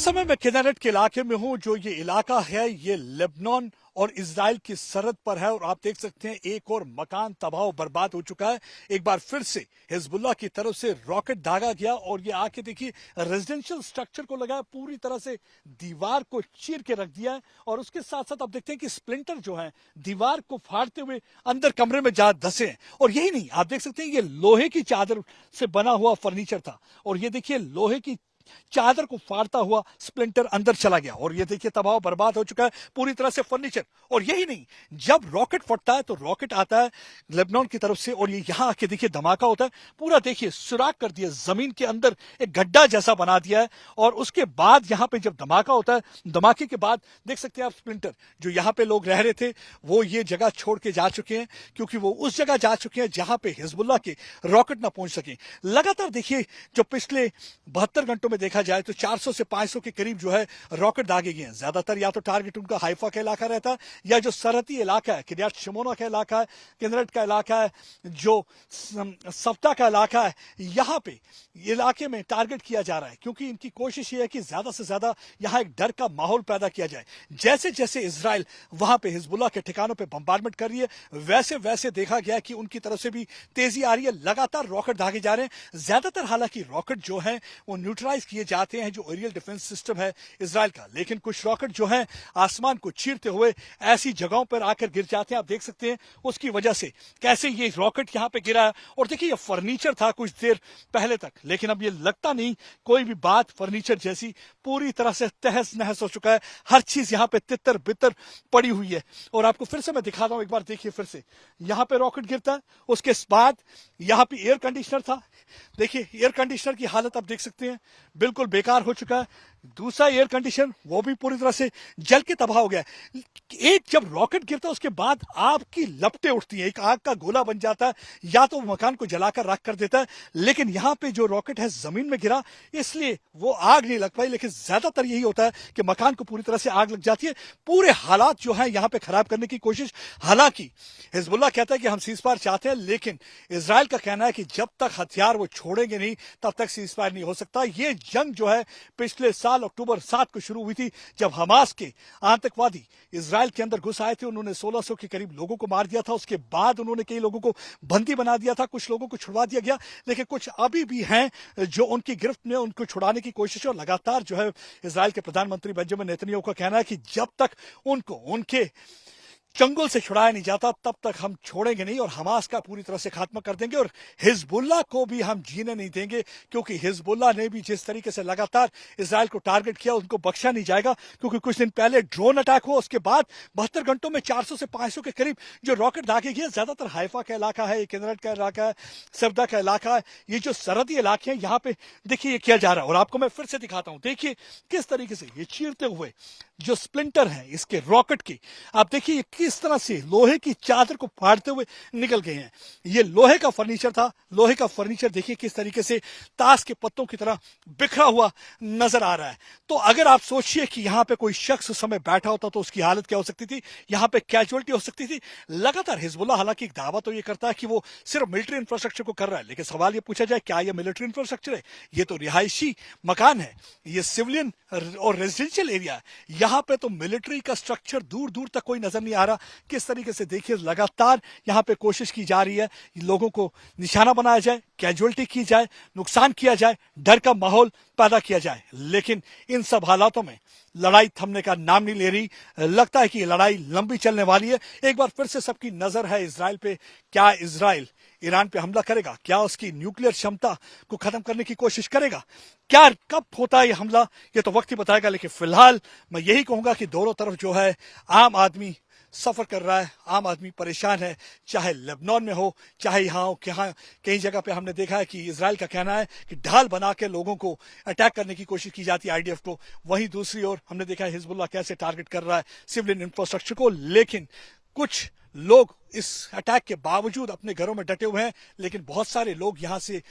समय मैं किन्नरेट के इलाके में हूं। जो ये इलाका है ये लेबनान और इजराइल की सरहद पर है और आप देख सकते हैं एक और मकान तबाह बर्बाद हो चुका है। एक बार फिर से हिजबुल्लाह की तरफ से रॉकेट दागा गया और ये आके देखिए रेजिडेंशियल स्ट्रक्चर को लगा, पूरी तरह से दीवार को चीर के रख दिया है। और उसके साथ साथ आप देखते हैं कि स्प्लिंटर जो है दीवार को फाड़ते हुए अंदर कमरे में जा धसे हैं। और यही नहीं, आप देख सकते हैं ये लोहे की चादर से बना हुआ फर्नीचर था और ये देखिए लोहे की चादर को फाड़ता हुआ स्प्लिंटर अंदर चला गया और ये देखिए तबाह बर्बाद हो चुका है पूरी तरह से फर्नीचर। और यही नहीं, जब रॉकेट फटता है तो रॉकेट आता है लेबनान की तरफ से और ये यहां आके देखिए धमाका होता है। पूरा देखिए सुराख कर दिया, जमीन के अंदर एक गड्ढा जैसा बना दिया है। और उसके बाद यहां पे जब धमाका होता है, धमाके के बाद देख सकते हैं आप स्प्लिंटर जो यहां पे लोग रह रहे थे वो ये जगह छोड़ के जा चुके हैं, क्योंकि वो उस जगह जा चुके हैं जहां पे हिजबुल्लाह के रॉकेट ना पहुंच सके। लगातार देखिए जो पिछले 72 घंटों में देखा जाए तो 400 से 500 के करीब जो है रॉकेट दागे गए हैं। ज्यादातर या तो टारगेट उनका हाइफा का इलाका रहता है या जो सरहदी इलाका है, किर्यात शिमोना का इलाका है, किन्नरेट का इलाका है, जो सफ्ता का इलाका है, यहां पे इलाके में टारगेट किया जा रहा है, क्योंकि इनकी कोशिश ये है कि ज्यादा से ज्यादा यहां एक डर का माहौल पैदा किया जाए। जैसे जैसे इजराइल वहां पे हिजबुल्लाह के ठिकानों पे बम्बार्डमेंट कर रही है, वैसे वैसे देखा गया कि उनकी तरफ से भी तेजी आ रही है। लगातार रॉकेट दागे जा रहे हैं। ज्यादातर हालांकि रॉकेट जो है वो न्यूट्रलाइज किए जाते हैं जो एरियल डिफेंस सिस्टम है इजराइल का, लेकिन कुछ रॉकेट जो है आसमान को चीरते हुए ऐसी जगहों पर आकर गिर जाते हैं। आप देख सकते हैं उसकी वजह से कैसे ये रॉकेट यहां पे गिरा है। और देखिए ये फर्नीचर था कुछ देर पहले तक, लेकिन अब ये लगता नहीं कोई भी बात फर्नीचर जैसी, पूरी तरह से तहस नहस हो चुका है। हर चीज यहां पे तितर बितर पड़ी हुई है। और आपको फिर से मैं दिखाता हूं, एक बार देखिए फिर से यहां पे रॉकेट गिरता है, उसके बाद यहां पे एयर कंडीशनर था। देखिए एयर कंडीशनर की हालत आप देख सकते हैं बिल्कुल बेकार हो चुका है। दूसरा एयर कंडीशनर वो भी पूरी तरह से जल के तबाह हो गया। एक जब रॉकेट गिरता है उसके बाद आग की लपटें उठती हैं, एक आग का गोला बन जाता है, या तो मकान को जलाकर राख कर देता है। लेकिन यहां पे जो रॉकेट है जमीन में गिरा इसलिए वो आग नहीं लग पाई, लेकिन ज्यादातर यही होता है कि मकान को पूरी तरह से आग लग जाती है। पूरे हालात जो है यहां पे खराब करने की कोशिश, हालांकि हिजबुल्लाह कहता है कि हम सीजफायर चाहते हैं, लेकिन इजराइल का कहना है कि जब तक हथियार वो छोड़ेंगे नहीं तब तक सीजफायर नहीं हो सकता। ये जंग जो है पिछले साल अक्टूबर 7 को शुरू हुई थी, जब हमास के आतंकवादी इजराइल के अंदर घुस आए थे। उन्होंने 1600 के करीब लोगों को मार दिया था। उसके बाद उन्होंने कई लोगों को बंदी बना दिया था, कुछ लोगों को छुड़वा दिया गया, लेकिन कुछ अभी भी हैं जो उनकी गिरफ्त में, उनको छुड़ाने की कोशिश। और लगातार जो है इजराइल के प्रधानमंत्री बेंजामिन नेतन्याहू का कहना है कि जब तक उनको उनके चंगुल से छुड़ाया नहीं जाता तब तक हम छोड़ेंगे नहीं और हमास का पूरी तरह से खात्मा कर देंगे और हिजबुल्लाह को भी हम जीने नहीं देंगे, क्योंकि हिजबुल्लाह ने भी जिस तरीके से लगातार इजराइल को टारगेट किया उनको बख्शा नहीं जाएगा। क्योंकि कुछ दिन पहले ड्रोन अटैक हुआ, उसके बाद 72 घंटों में 400 से 500 के करीब जो रॉकेट दागे गए। ज्यादातर हाइफा का इलाका है, किन्नरेट का इलाका है, सफदा का इलाका है, ये जो सरहदी इलाके हैं यहाँ पे देखिए ये किया जा रहा है। और आपको मैं फिर से दिखाता हूं, देखिए किस तरीके से ये चीरते हुए जो स्प्लिंटर है इसके रॉकेट की, आप देखिए किस तरह से लोहे की चादर को फाड़ते हुए निकल गए हैं। ये लोहे का फर्नीचर था, लोहे का फर्नीचर देखिए किस तरीके से ताश के पत्तों की तरह बिखरा हुआ नजर आ रहा है। तो अगर आप सोचिए कि यहां पे कोई शख्स उस समय बैठा होता तो उसकी हालत क्या हो सकती थी, यहां पे कैजुअलिटी हो सकती थी। लगातार हिजबुल्लाह हालांकि एक दावा तो ये करता है कि वो सिर्फ मिलिट्री इंफ्रास्ट्रक्चर को कर रहा है, लेकिन सवाल ये पूछा जाए क्या ये मिलिट्री इंफ्रास्ट्रक्चर है? ये तो रिहायशी मकान है, ये सिविलियन और रेजिडेंशियल एरिया है। यहां पे तो मिलिट्री का स्ट्रक्चर दूर दूर तक कोई नजर नहीं आ रहा। किस तरीके से देखिए लगातार यहां पे कोशिश की जा रही है लोगों को निशाना बनाया जाए, कैजुअलिटी की जाए, नुकसान किया जाए, डर का माहौल पैदा किया जाए। लेकिन इन सब हालातों में लड़ाई थमने का नाम नहीं ले रही। लगता है कि ये लड़ाई लंबी चलने वाली है। एक बार फिर से सबकी नजर है इजराइल पे। क्या इजराइल ईरान पे हमला करेगा? क्या उसकी न्यूक्लियर क्षमता को खत्म करने की कोशिश करेगा? क्या कब होता है ये हमला, ये तो वक्त ही बताएगा। लेकिन फिलहाल मैं यही कहूंगा कि दोनों तरफ जो है आम आदमी सफर कर रहा है, आम आदमी परेशान है, चाहे लेबनान में हो चाहे यहाँ हो। कई जगह पे हमने देखा है कि इजराइल का कहना है कि ढाल बना के लोगों को अटैक करने की कोशिश की जाती है, आईडीएफ को। वहीं दूसरी ओर हमने देखा है हिजबुल्लाह कैसे टारगेट कर रहा है सिविलियन इंफ्रास्ट्रक्चर को। लेकिन कुछ लोग इस अटैक के बावजूद अपने घरों में डटे हुए हैं, लेकिन बहुत सारे लोग यहां से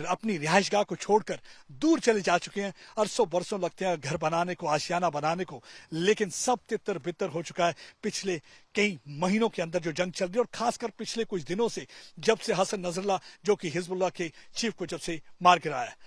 अपनी रिहाइशगाह को छोड़कर दूर चले जा चुके हैं। अरसों बरसों लगते हैं घर बनाने को, आशियाना बनाने को, लेकिन सब तितर बितर हो चुका है पिछले कई महीनों के अंदर जो जंग चल रही है। और खासकर पिछले कुछ दिनों से, जब से हसन नसरल्लाह जो कि हिजबुल्लाह के चीफ को जब से मार गिराया है।